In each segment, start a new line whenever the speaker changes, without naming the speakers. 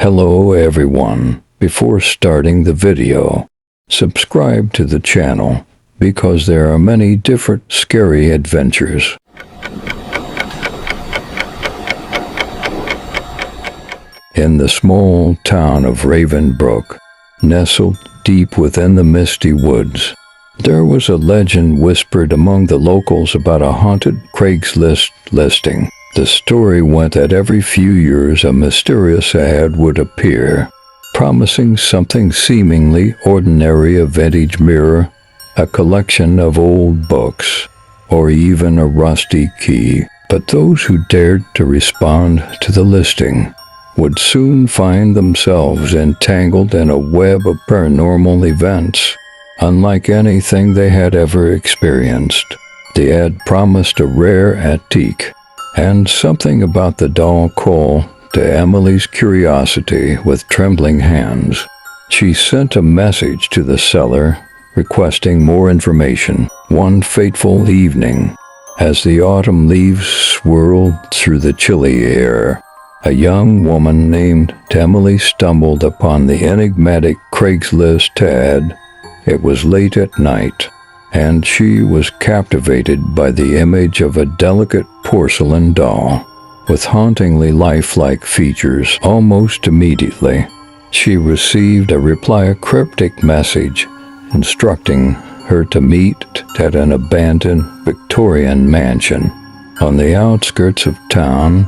Hello everyone. Before starting the video, subscribe to the channel because there are many different scary adventures. In the small town of Ravenbrook, nestled deep within the misty woods, there was a legend whispered among the locals about a haunted Craigslist listing. The story went that every few years a mysterious ad would appear, promising something seemingly ordinary: a vintage mirror, a collection of old books, or even a rusty key. But those who dared to respond to the listing would soon find themselves entangled in a web of paranormal events, unlike anything they had ever experienced. The ad promised a rare antique, and something about the doll called to Emily's curiosity with trembling hands. She sent a message to the seller requesting more information. One fateful evening, as the autumn leaves swirled through the chilly air, a young woman named Emily stumbled upon the enigmatic Craigslist ad. It was late at night, and she was captivated by the image of a delicate porcelain doll with hauntingly lifelike features. Almost immediately, she received a reply, a cryptic message instructing her to meet at an abandoned Victorian mansion. On the outskirts of town,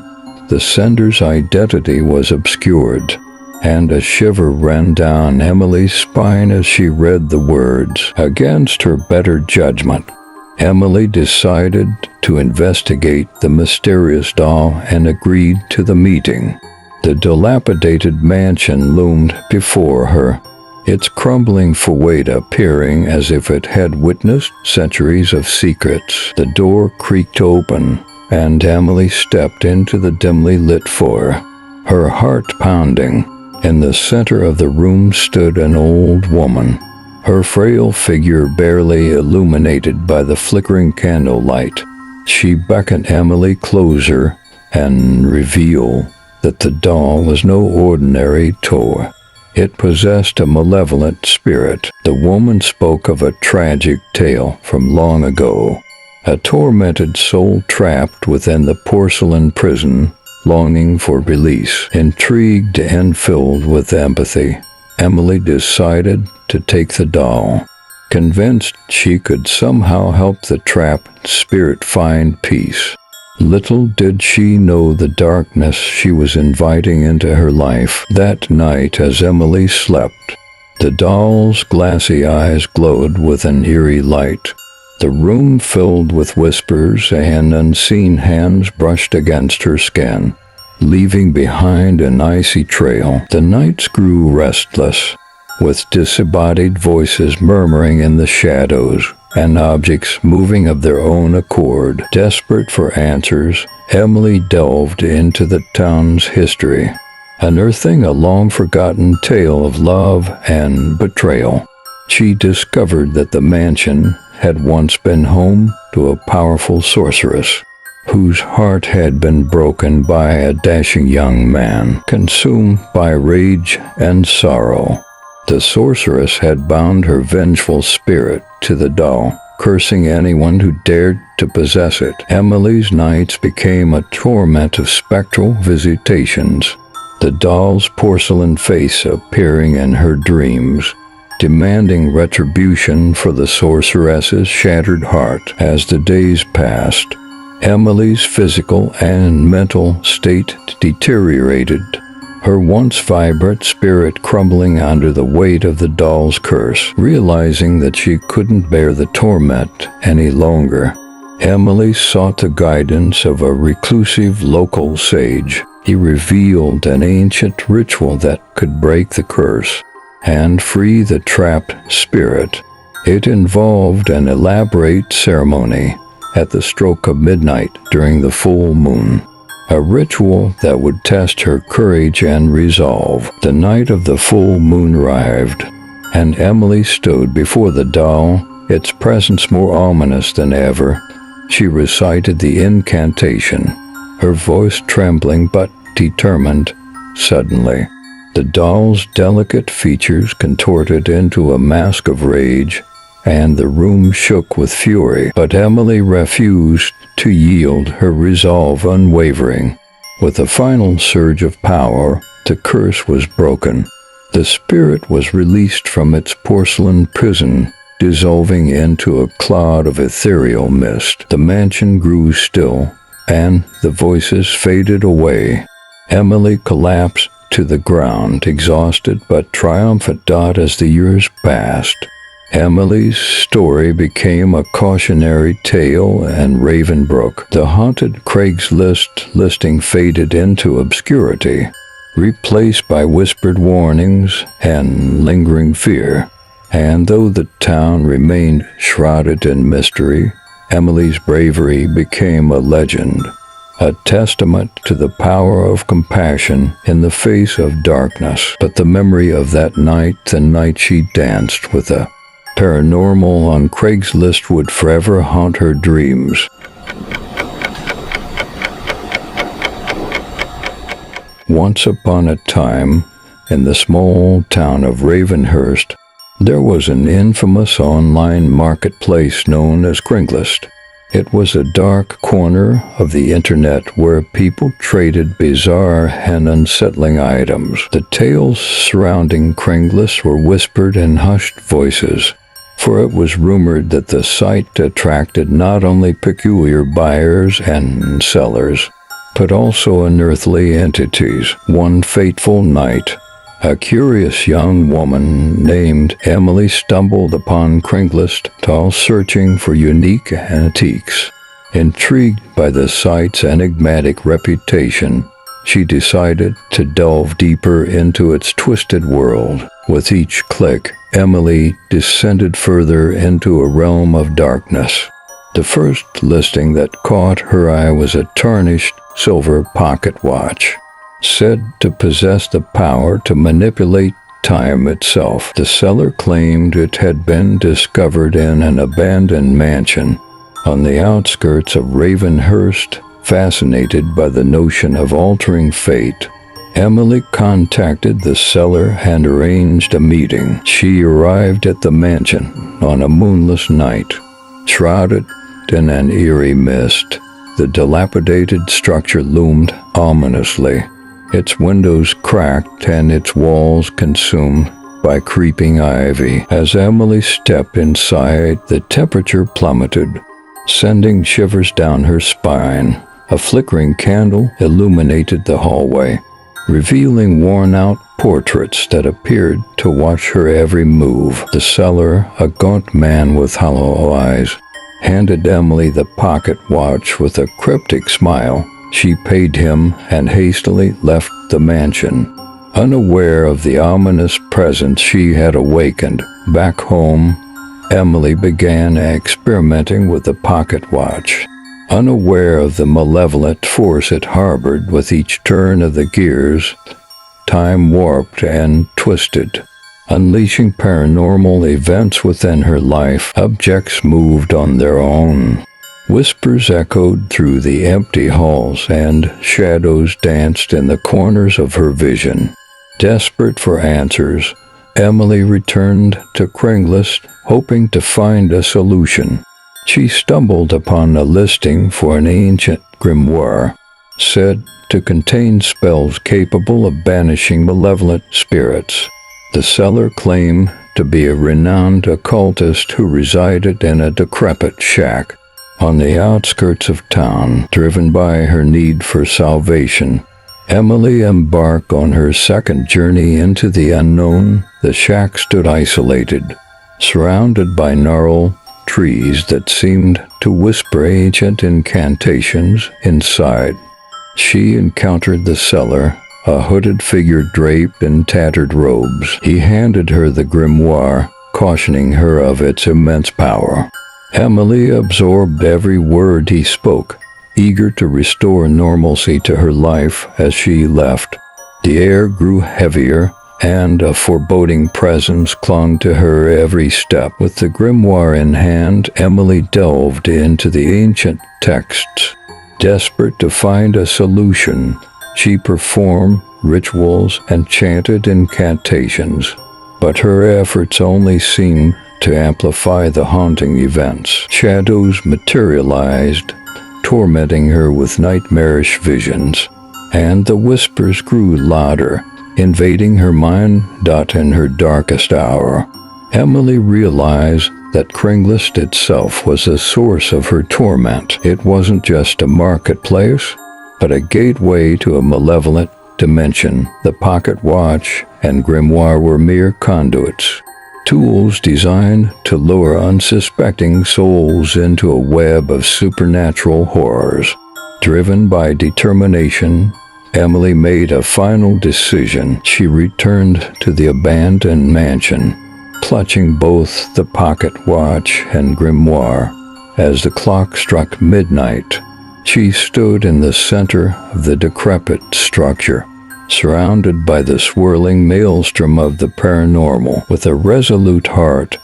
the sender's identity was obscured, and a shiver ran down Emily's spine as she read the words. Against her better judgment, Emily decided to investigate the mysterious doll and agreed to the meeting. The dilapidated mansion loomed before her, its crumbling facade appearing as if it had witnessed centuries of secrets. The door creaked open, and Emily stepped into the dimly lit foyer, her heart pounding. In the center of the room stood an old woman, her frail figure barely illuminated by the flickering candlelight. She beckoned Emily closer and revealed that the doll was no ordinary toy. It possessed a malevolent spirit. The woman spoke of a tragic tale from long ago, a tormented soul trapped within the porcelain prison, longing for release. Intrigued and filled with empathy, Emily decided to take the doll, convinced she could somehow help the trapped spirit find peace. Little did she know the darkness she was inviting into her life. That night, as Emily slept, the doll's glassy eyes glowed with an eerie light. The room filled with whispers, and unseen hands brushed against her skin, leaving behind an icy trail. The nights grew restless, with disembodied voices murmuring in the shadows, and objects moving of their own accord. Desperate for answers, Emily delved into the town's history, unearthing a long-forgotten tale of love and betrayal. She discovered that the mansion had once been home to a powerful sorceress, whose heart had been broken by a dashing young man. Consumed by rage and sorrow, the sorceress had bound her vengeful spirit to the doll, cursing anyone who dared to possess it. Emily's nights became a torment of spectral visitations, the doll's porcelain face appearing in her dreams, demanding retribution for the sorceress's shattered heart. As the days passed, Emily's physical and mental state deteriorated, her once vibrant spirit crumbling under the weight of the doll's curse. Realizing that she couldn't bear the torment any longer, Emily sought the guidance of a reclusive local sage. He revealed an ancient ritual that could break the curse and free the trapped spirit. It involved an elaborate ceremony at the stroke of midnight during the full moon, a ritual that would test her courage and resolve. The night of the full moon arrived, and Emily stood before the doll, its presence more ominous than ever. She recited the incantation, her voice trembling but determined. Suddenly, The doll's delicate features contorted into a mask of rage, and the room shook with fury. But Emily refused to yield, her resolve unwavering. With a final surge of power, the curse was broken. The spirit was released from its porcelain prison, dissolving into a cloud of ethereal mist. The mansion grew still, and the voices faded away. Emily collapsed to the ground, exhausted but triumphant. As the years passed, Emily's story became a cautionary tale, and Ravenbrook, the haunted Craigslist listing, faded into obscurity, replaced by whispered warnings and lingering fear. And though the town remained shrouded in mystery, Emily's bravery became a legend, a testament to the power of compassion in the face of darkness. But the memory of that night, the night she danced with a paranormal on Craigslist, would forever haunt her dreams. Once upon a time, in the small town of Ravenhurst, there was an infamous online marketplace known as Crainglist. It was a dark corner of the internet where people traded bizarre and unsettling items. The tales surrounding Crainglist were whispered in hushed voices, for it was rumored that the site attracted not only peculiar buyers and sellers, but also unearthly entities. One fateful night, a curious young woman named Emily stumbled upon Crainglist while searching for unique antiques. Intrigued by the site's enigmatic reputation, she decided to delve deeper into its twisted world. With each click, Emily descended further into a realm of darkness. The first listing that caught her eye was a tarnished silver pocket watch, said to possess the power to manipulate time itself. The seller claimed it had been discovered in an abandoned mansion on the outskirts of Ravenhurst. Fascinated by the notion of altering fate, Emily contacted the seller and arranged a meeting. She arrived at the mansion on a moonless night, shrouded in an eerie mist. The dilapidated structure loomed ominously, its windows cracked and its walls consumed by creeping ivy. As Emily stepped inside, the temperature plummeted, sending shivers down her spine. A flickering candle illuminated the hallway, revealing worn-out portraits that appeared to watch her every move. The seller, a gaunt man with hollow eyes, handed Emily the pocket watch with a cryptic smile. She paid him and hastily left the mansion, unaware of the ominous presence she had awakened. Back home, Emily began experimenting with the pocket watch, unaware of the malevolent force it harbored. With each turn of the gears, time warped and twisted, unleashing paranormal events within her life. Objects moved on their own. Whispers echoed through the empty halls, and shadows danced in the corners of her vision. Desperate for answers, Emily returned to Crainglist, hoping to find a solution. She stumbled upon a listing for an ancient grimoire, said to contain spells capable of banishing malevolent spirits. The seller claimed to be a renowned occultist who resided in a decrepit shack on the outskirts of town. Driven by her need for salvation, Emily embarked on her second journey into the unknown. The shack stood isolated, surrounded by gnarled trees that seemed to whisper ancient incantations inside. She encountered the seller, a hooded figure draped in tattered robes. He handed her the grimoire, cautioning her of its immense power. Emily absorbed every word he spoke, eager to restore normalcy to her life. As she left, the air grew heavier, and a foreboding presence clung to her every step. With the grimoire in hand, Emily delved into the ancient texts. Desperate to find a solution, she performed rituals, and chanted incantations. But her efforts only seemed to amplify the haunting events. Shadows materialized, tormenting her with nightmarish visions, and the whispers grew louder, invading her mind. In her darkest hour, Emily realized that Crainglist itself was the source of her torment. It wasn't just a marketplace, but a gateway to a malevolent dimension. The pocket watch and grimoire were mere conduits, tools designed to lure unsuspecting souls into a web of supernatural horrors. Driven by determination, Emily made a final decision. She returned to the abandoned mansion, clutching both the pocket watch and grimoire. As the clock struck midnight, she stood in the center of the decrepit structure, surrounded by the swirling maelstrom of the paranormal. With a resolute heart,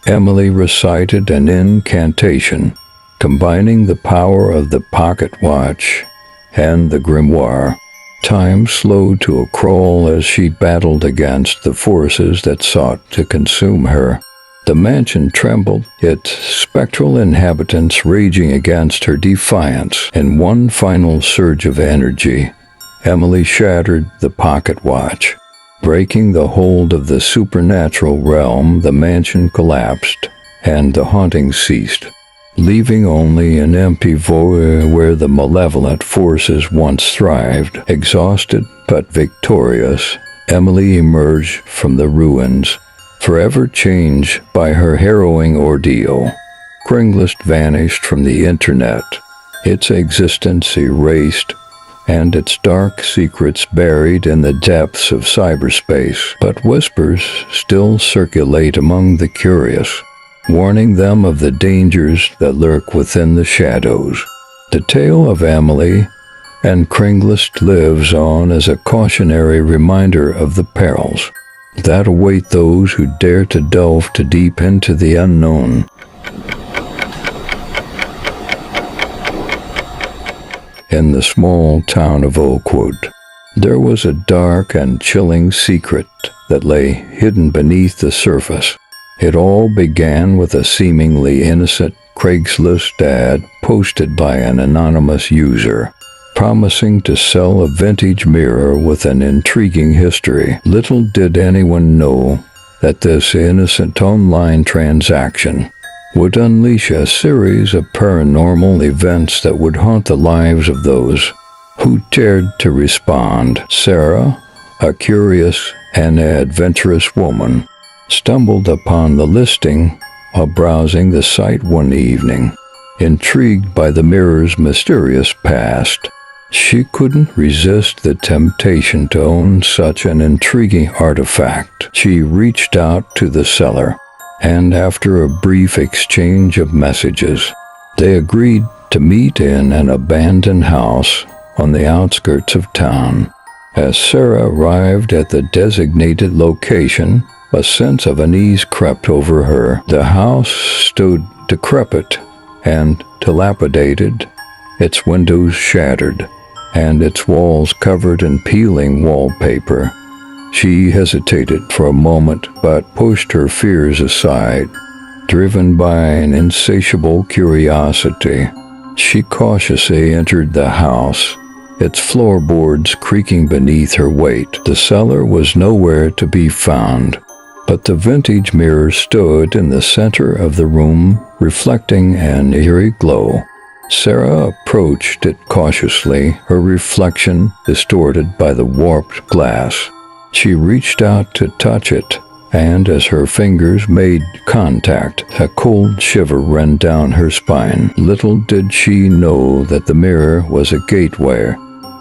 Emily recited an incantation, combining the power of the pocket watch and the grimoire. Time slowed to a crawl as she battled against the forces that sought to consume her. The mansion trembled, its spectral inhabitants raging against her defiance. In one final surge of energy, Emily shattered the pocket watch. Breaking the hold of the supernatural realm, the mansion collapsed, and the haunting ceased, leaving only an empty void where the malevolent forces once thrived. Exhausted but victorious, Emily emerged from the ruins, forever changed by her harrowing ordeal. Crainglist vanished from the internet, its existence erased, and its dark secrets buried in the depths of cyberspace. But whispers still circulate among the curious, warning them of the dangers that lurk within the shadows. The tale of Emily and Crainglist lives on as a cautionary reminder of the perils that await those who dare to delve too deep into the unknown. In the small town of Oakwood, there was a dark and chilling secret that lay hidden beneath the surface. It all began with a seemingly innocent Craigslist ad posted by an anonymous user, promising to sell a vintage mirror with an intriguing history. Little did anyone know that this innocent online transaction would unleash a series of paranormal events that would haunt the lives of those who dared to respond. Sarah, a curious and adventurous woman, stumbled upon the listing while browsing the site one evening. Intrigued by the mirror's mysterious past, she couldn't resist the temptation to own such an intriguing artifact. She reached out to the seller, and after a brief exchange of messages, they agreed to meet in an abandoned house on the outskirts of town. As Sarah arrived at the designated location, a sense of unease crept over her. The house stood decrepit and dilapidated, its windows shattered, and its walls covered in peeling wallpaper. She hesitated for a moment, but pushed her fears aside. Driven by an insatiable curiosity, she cautiously entered the house, its floorboards creaking beneath her weight. The seller was nowhere to be found, but the vintage mirror stood in the center of the room, reflecting an eerie glow. Sarah approached it cautiously, her reflection distorted by the warped glass. She reached out to touch it, and as her fingers made contact, a cold shiver ran down her spine. Little did she know that the mirror was a gateway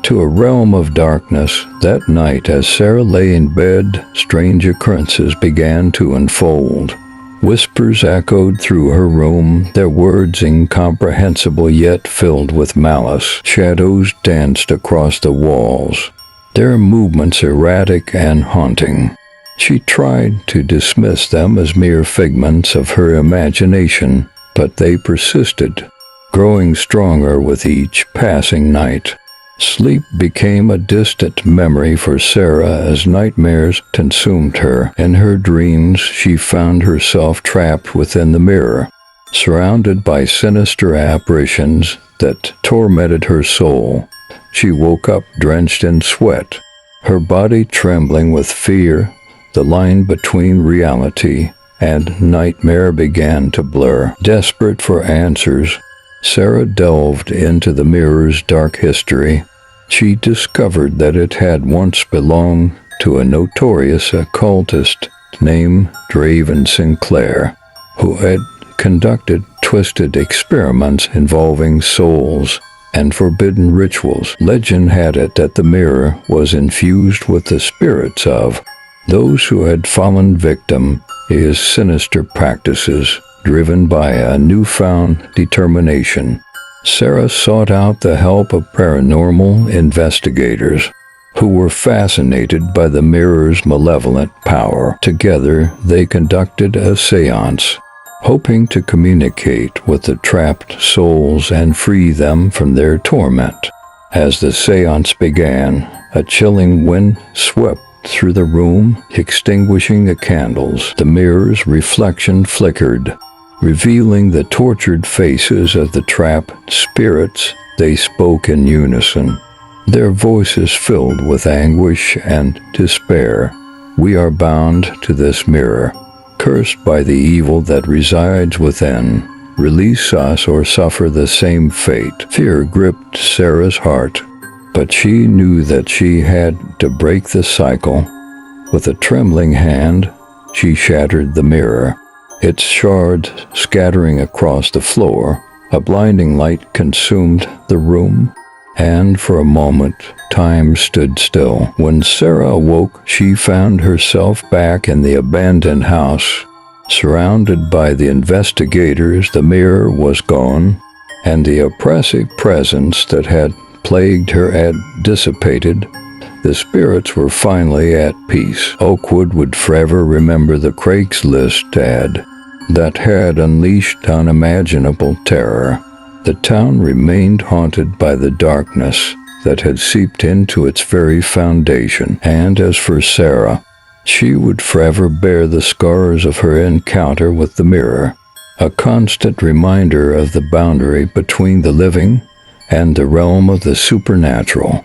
to a realm of darkness. That night, as Sarah lay in bed, strange occurrences began to unfold. Whispers echoed through her room, their words incomprehensible yet filled with malice. Shadows danced across the walls, their movements erratic and haunting. She tried to dismiss them as mere figments of her imagination, but they persisted, growing stronger with each passing night. Sleep became a distant memory for Sarah as nightmares consumed her. In her dreams, she found herself trapped within the mirror, surrounded by sinister apparitions that tormented her soul. She woke up drenched in sweat, her body trembling with fear. The line between reality and nightmare began to blur. Desperate for answers, Sarah delved into the mirror's dark history. She discovered that it had once belonged to a notorious occultist named Draven Sinclair, who had conducted twisted experiments involving souls and forbidden rituals. Legend had it that the mirror was infused with the spirits of those who had fallen victim to his sinister practices. Driven by a newfound determination, Sarah sought out the help of paranormal investigators who were fascinated by the mirror's malevolent power. Together, they conducted a seance, hoping to communicate with the trapped souls and free them from their torment. As the seance began, a chilling wind swept through the room, extinguishing the candles. The mirror's reflection flickered, revealing the tortured faces of the trapped spirits. They spoke in unison, their voices filled with anguish and despair. "We are bound to this mirror, cursed by the evil that resides within. Release us or suffer the same fate." Fear gripped Sarah's heart, but she knew that she had to break the cycle. With a trembling hand, she shattered the mirror, its shards scattering across the floor. A blinding light consumed the room, and for a moment, time stood still. When Sarah awoke, she found herself back in the abandoned house. Surrounded by the investigators, the mirror was gone, and the oppressive presence that had plagued her had dissipated. The spirits were finally at peace. Oakwood would forever remember the Crainglist ad that had unleashed unimaginable terror. The town remained haunted by the darkness that had seeped into its very foundation. And as for Sarah, she would forever bear the scars of her encounter with the mirror, a constant reminder of the boundary between the living and the realm of the supernatural.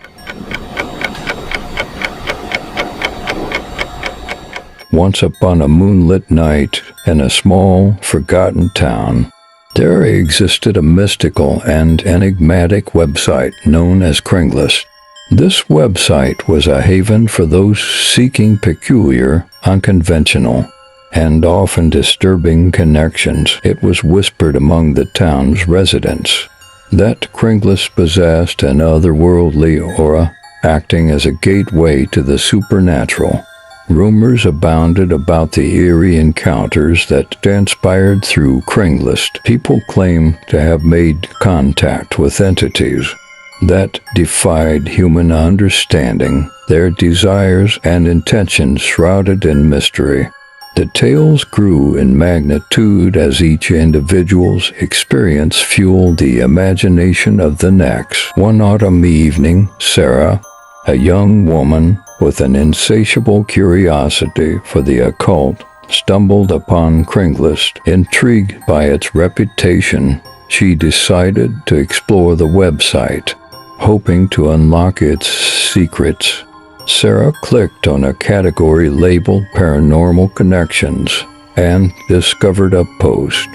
Once upon a moonlit night in a small, forgotten town, there existed a mystical and enigmatic website known as Crainglist. This website was a haven for those seeking peculiar, unconventional, and often disturbing connections. It was whispered among the town's residents that Crainglist possessed an otherworldly aura, acting as a gateway to the supernatural. Rumors abounded about the eerie encounters that transpired through Crainglist. People claimed to have made contact with entities that defied human understanding, their desires and intentions shrouded in mystery. The tales grew in magnitude as each individual's experience fueled the imagination of the next. One autumn evening, Sarah, a young woman with an insatiable curiosity for the occult, stumbled upon Crainglist. Intrigued by its reputation, she decided to explore the website, hoping to unlock its secrets. Sarah clicked on a category labeled Paranormal Connections and discovered a post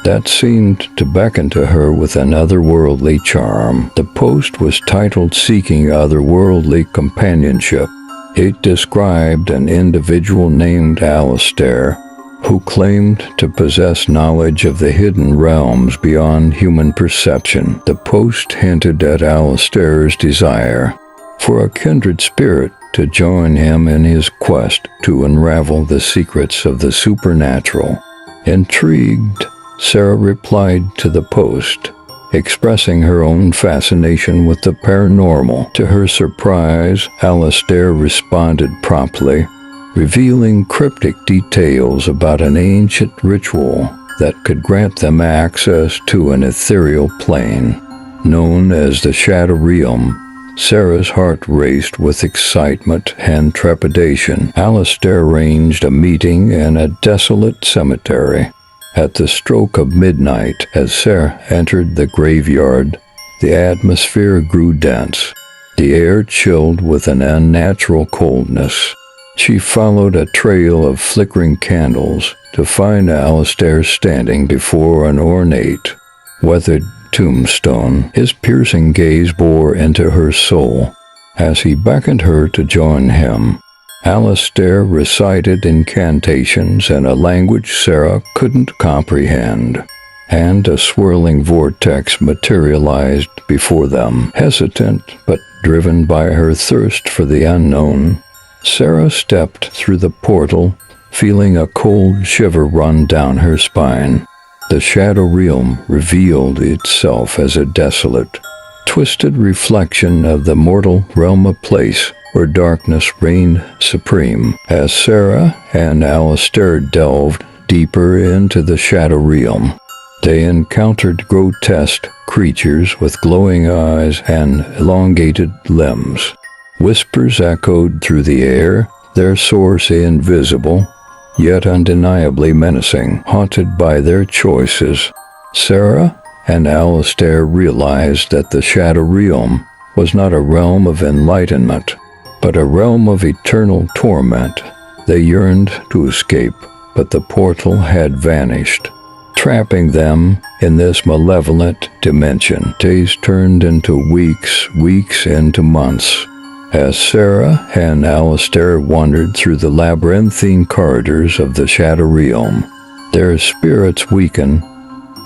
that seemed to beckon to her with an otherworldly charm. The post was titled "Seeking Otherworldly Companionship." It described an individual named Alistair, who claimed to possess knowledge of the hidden realms beyond human perception. The post hinted at Alistair's desire for a kindred spirit to join him in his quest to unravel the secrets of the supernatural. Intrigued, Sarah replied to the post, expressing her own fascination with the paranormal. To her surprise, Alistair responded promptly, revealing cryptic details about an ancient ritual that could grant them access to an ethereal plane known as the Shadow Realm. Sarah's heart raced with excitement and trepidation. Alistair arranged a meeting in a desolate cemetery. At the stroke of midnight, as Sarah entered the graveyard, the atmosphere grew dense, the air chilled with an unnatural coldness. She followed a trail of flickering candles to find Alistair standing before an ornate, weathered tombstone. His piercing gaze bore into her soul as he beckoned her to join him. Alistair recited incantations in a language Sarah couldn't comprehend, and a swirling vortex materialized before them. Hesitant but driven by her thirst for the unknown, Sarah stepped through the portal, feeling a cold shiver run down her spine. The shadow realm revealed itself as a desolate, twisted reflection of the mortal realm, a place where darkness reigned supreme. As Sarah and Alistair delved deeper into the shadow realm, they encountered grotesque creatures with glowing eyes and elongated limbs. Whispers echoed through the air, their source invisible, yet undeniably menacing. Haunted by their choices, Sarah and Alistair realized that the shadow realm was not a realm of enlightenment, but a realm of eternal torment. They yearned to escape, but the portal had vanished, trapping them in this malevolent dimension. Days turned into weeks, weeks into months, as Sarah and Alistair wandered through the labyrinthine corridors of the shadow realm. Their spirits weakened,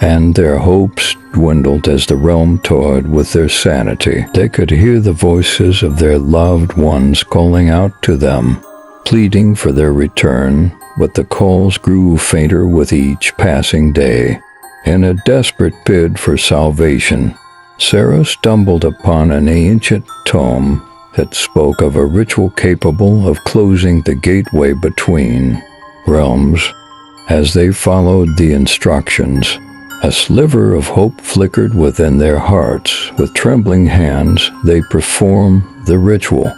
and their hopes dwindled as the realm toyed with their sanity. They could hear the voices of their loved ones calling out to them, pleading for their return, but the calls grew fainter with each passing day. In a desperate bid for salvation, Sarah stumbled upon an ancient tome that spoke of a ritual capable of closing the gateway between realms. As they followed the instructions, a sliver of hope flickered within their hearts. With trembling hands, they performed the ritual,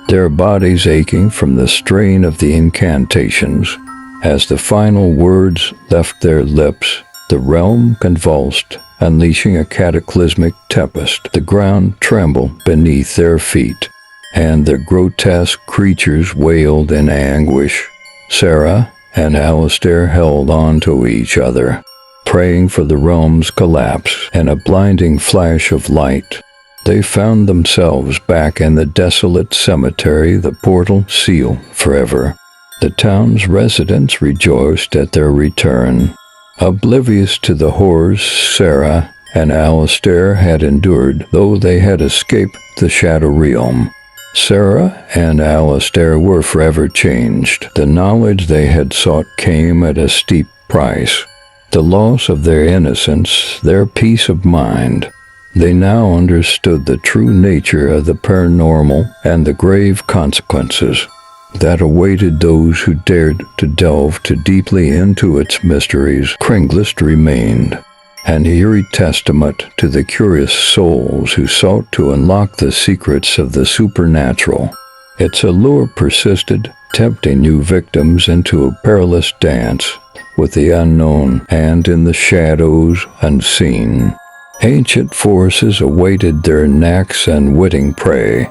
their bodies aching from the strain of the incantations. As the final words left their lips, the realm convulsed, unleashing a cataclysmic tempest. The ground trembled beneath their feet, and the grotesque creatures wailed in anguish. Sarah and Alistair held on to each other, praying for the realm's collapse. In a blinding flash of light, they found themselves back in the desolate cemetery, the portal sealed forever. The town's residents rejoiced at their return, oblivious to the horrors Sarah and Alistair had endured, though they had escaped the shadow realm. Sarah and Alistair were forever changed. The knowledge they had sought came at a steep price. The loss of their innocence, their peace of mind. They now understood the true nature of the paranormal and the grave consequences that awaited those who dared to delve too deeply into its mysteries. Crainglist remained an eerie testament to the curious souls who sought to unlock the secrets of the supernatural. Its allure persisted, tempting new victims into a perilous dance with the unknown, and in the shadows unseen, ancient forces awaited their next unwitting prey,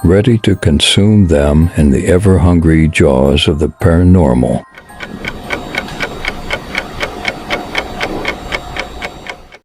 ready to consume them in the ever-hungry jaws of the paranormal.